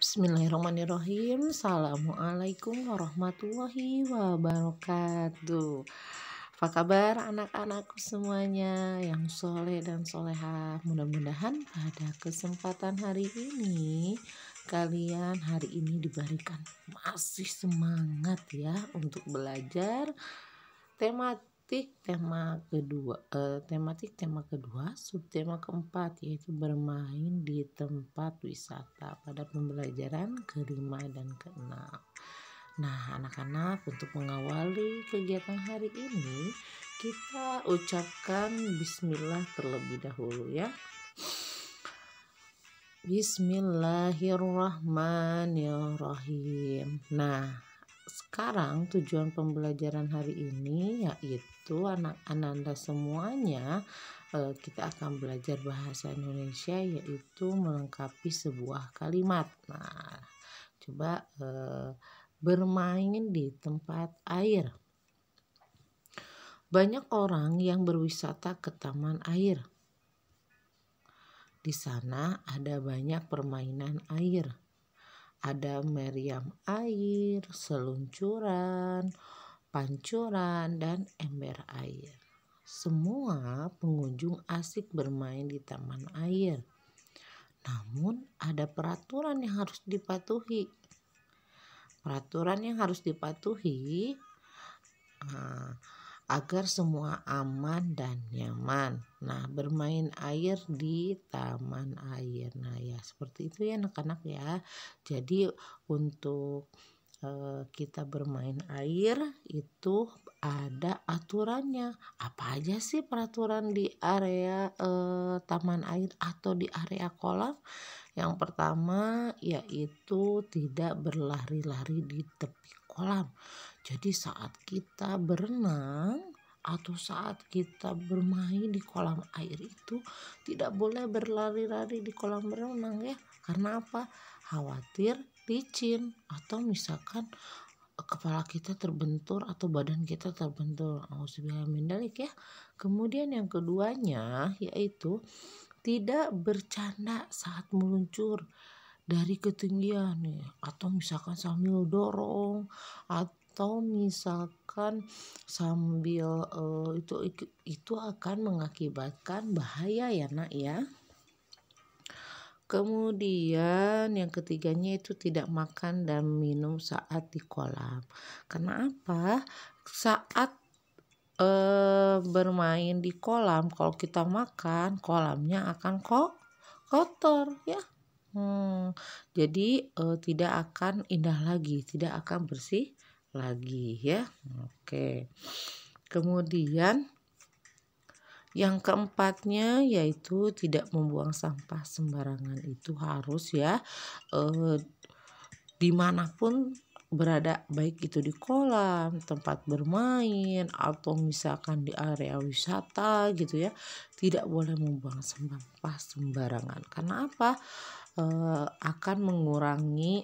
Bismillahirrahmanirrahim. Assalamualaikum warahmatullahi wabarakatuh. Apa kabar anak-anakku semuanya yang soleh dan soleha? Mudah-mudahan pada kesempatan hari ini kalian hari ini diberikan masih semangat ya untuk belajar tema kedua, subtema keempat yaitu bermain di tempat wisata pada pembelajaran kelima dan keenam. Nah, anak-anak, untuk mengawali kegiatan hari ini kita ucapkan bismillah terlebih dahulu ya. Bismillahirrahmanirrahim. Nah, sekarang tujuan pembelajaran hari ini yaitu anak-anak semuanya kita akan belajar bahasa Indonesia yaitu melengkapi sebuah kalimat. Nah, coba bermain di tempat air. Banyak orang yang berwisata ke taman air. Di sana ada banyak permainan air. Ada meriam air, seluncuran, pancuran, dan ember air. Semua pengunjung asik bermain di taman air. Namun ada peraturan yang harus dipatuhi. Peraturan yang harus dipatuhi agar semua aman dan nyaman. Nah, bermain air di taman air. Nah, ya seperti itu ya anak-anak ya. Jadi untuk kita bermain air itu ada aturannya. Apa aja sih peraturan di area taman air atau di area kolam? Yang pertama yaitu tidak berlari-lari di tepi kolam. Jadi saat kita berenang atau saat kita bermain di kolam air itu tidak boleh berlari-lari di kolam berenang ya. Karena apa? Khawatir licin atau misalkan kepala kita terbentur atau badan kita terbentur. Auzubillahi min dzalik ya. Kemudian yang keduanya yaitu tidak bercanda saat meluncur dari ketinggian nih, atau misalkan sambil dorong atau misalkan sambil itu akan mengakibatkan bahaya ya nak ya. Kemudian yang ketiganya itu tidak makan dan minum saat di kolam. Kenapa? Saat bermain di kolam, kalau kita makan kolamnya akan kotor ya. Jadi tidak akan indah lagi, tidak akan bersih lagi ya. Oke. Kemudian yang keempatnya yaitu tidak membuang sampah sembarangan. Itu harus ya dimanapun berada, baik itu di kolam, tempat bermain, atau misalkan di area wisata gitu ya, tidak boleh membuang sampah sembarangan. Karena apa? Akan mengurangi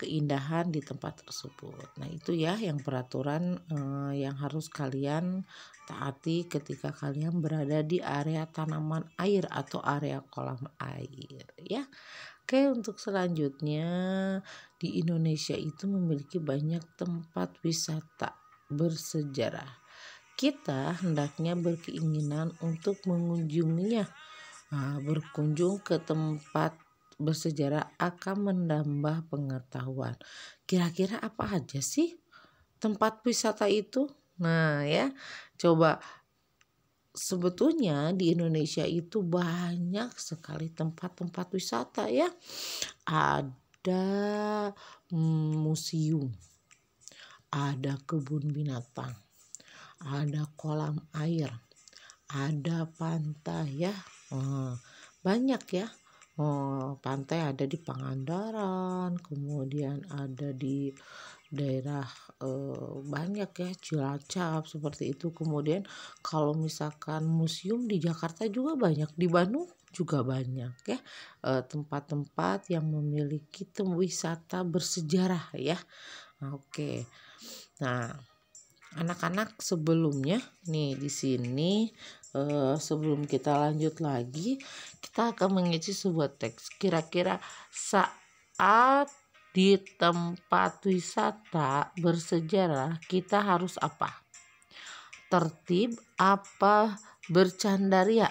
keindahan di tempat tersebut. Nah itu ya yang peraturan yang harus kalian taati ketika kalian berada di area tanaman air atau area kolam air ya. Oke, untuk selanjutnya di Indonesia itu memiliki banyak tempat wisata bersejarah. Kita hendaknya berkeinginan untuk mengunjunginya. Nah, berkunjung ke tempat bersejarah akan menambah pengetahuan. Kira-kira apa aja sih tempat wisata itu? Nah ya, coba. Sebetulnya di Indonesia itu banyak sekali tempat-tempat wisata ya. Ada museum, ada kebun binatang, ada kolam air, ada pantai ya. Banyak ya. Pantai ada di Pangandaran, kemudian ada di daerah banyak ya, Cilacap seperti itu. Kemudian kalau misalkan museum di Jakarta juga banyak, di Bandung juga banyak ya, tempat-tempat yang memiliki wisata bersejarah ya. Oke. Nah, Anak-anak sebelumnya nih di sini sebelum kita lanjut lagi, kita akan mengisi sebuah teks. Kira-kira saat di tempat wisata bersejarah kita harus apa? Tertib apa bercandaria?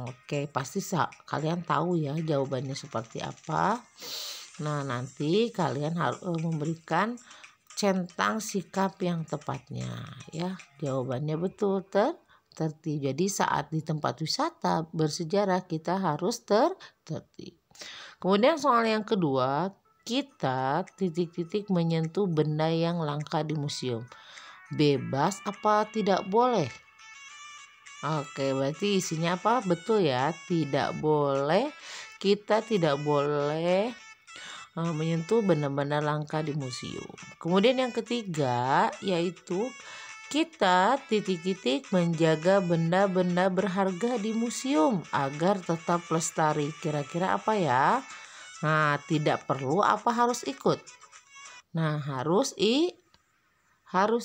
Oke, pasti kalian tahu ya jawabannya seperti apa. Nah, nanti kalian harus memberikan centang sikap yang tepatnya ya. Jawabannya betul, tertib. Jadi saat di tempat wisata bersejarah kita harus tertib. Kemudian soal yang kedua, kita titik-titik menyentuh benda yang langka di museum. Bebas apa tidak boleh? Oke, berarti isinya apa? Betul ya, tidak boleh. Kita tidak boleh menyentuh benda-benda langka di museum. Kemudian yang ketiga yaitu kita titik-titik menjaga benda-benda berharga di museum agar tetap lestari. Kira-kira apa ya? Nah, tidak perlu apa harus ikut? Nah, harus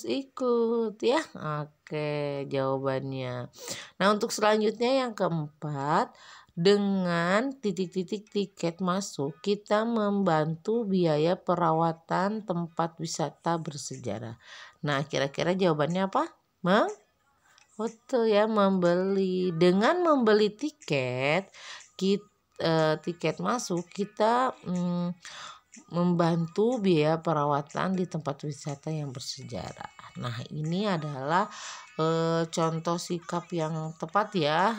ikut ya. Oke, jawabannya. Nah, untuk selanjutnya yang keempat, dengan titik-titik tiket masuk kita membantu biaya perawatan tempat wisata bersejarah. Nah, kira-kira jawabannya apa? Betul ya, membeli. Dengan membeli tiket tiket masuk kita membantu biaya perawatan di tempat wisata yang bersejarah. Nah, ini adalah contoh sikap yang tepat ya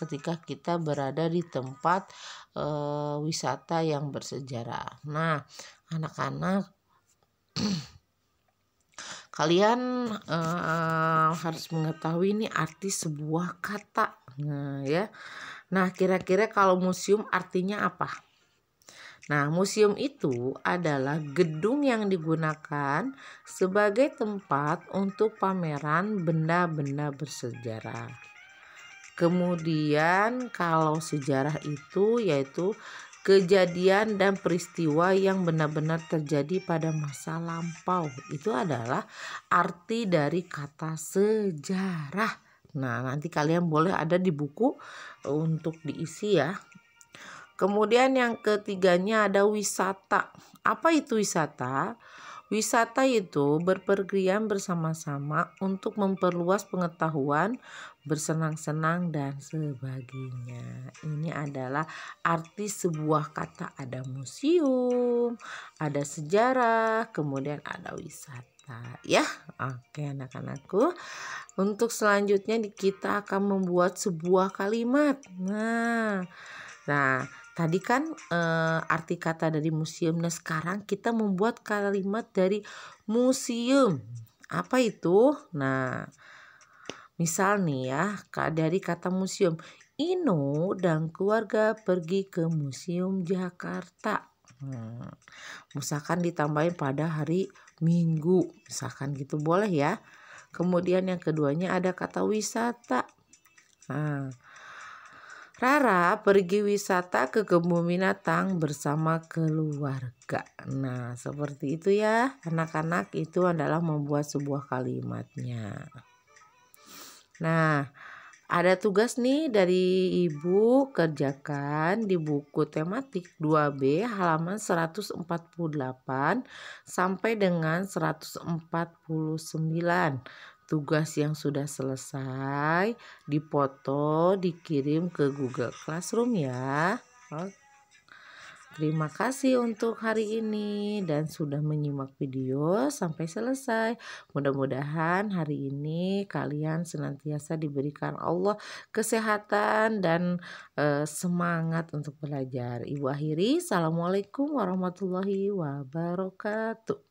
ketika kita berada di tempat wisata yang bersejarah. Nah, anak-anak kalian harus mengetahui ini arti sebuah kata. Nah, ya. Nah, kira-kira kalau museum artinya apa? Nah, museum itu adalah gedung yang digunakan sebagai tempat untuk pameran benda-benda bersejarah. Kemudian kalau sejarah itu yaitu kejadian dan peristiwa yang benar-benar terjadi pada masa lampau. Itu adalah arti dari kata sejarah. Nah, nanti kalian boleh ada di buku untuk diisi ya. Kemudian yang ketiganya ada wisata. Apa itu wisata? Wisata itu berpergian bersama-sama untuk memperluas pengetahuan, bersenang-senang dan sebagainya. Ini adalah arti sebuah kata. Ada museum, ada sejarah, kemudian ada wisata. Ya, oke anak-anakku. Untuk selanjutnya kita akan membuat sebuah kalimat. Nah, tadi kan arti kata dari museum. Nah, sekarang kita membuat kalimat dari museum. Apa itu? Nah, misal nih ya, dari kata museum. Ino dan keluarga pergi ke Museum Jakarta. Misalkan ditambahin pada hari Minggu. Misalkan gitu boleh ya. Kemudian yang keduanya ada kata wisata. Nah, Rara pergi wisata ke kebun binatang bersama keluarga. Nah, seperti itu ya. Anak-anak itu adalah membuat sebuah kalimatnya. Nah, ada tugas nih dari Ibu, kerjakan di buku tematik 2B halaman 148 sampai dengan 149. Tugas yang sudah selesai dipoto, dikirim ke Google Classroom ya. Terima kasih untuk hari ini dan sudah menyimak video sampai selesai. Mudah-mudahan hari ini kalian senantiasa diberikan Allah kesehatan dan semangat untuk belajar. Ibu akhiri, Assalamualaikum warahmatullahi wabarakatuh.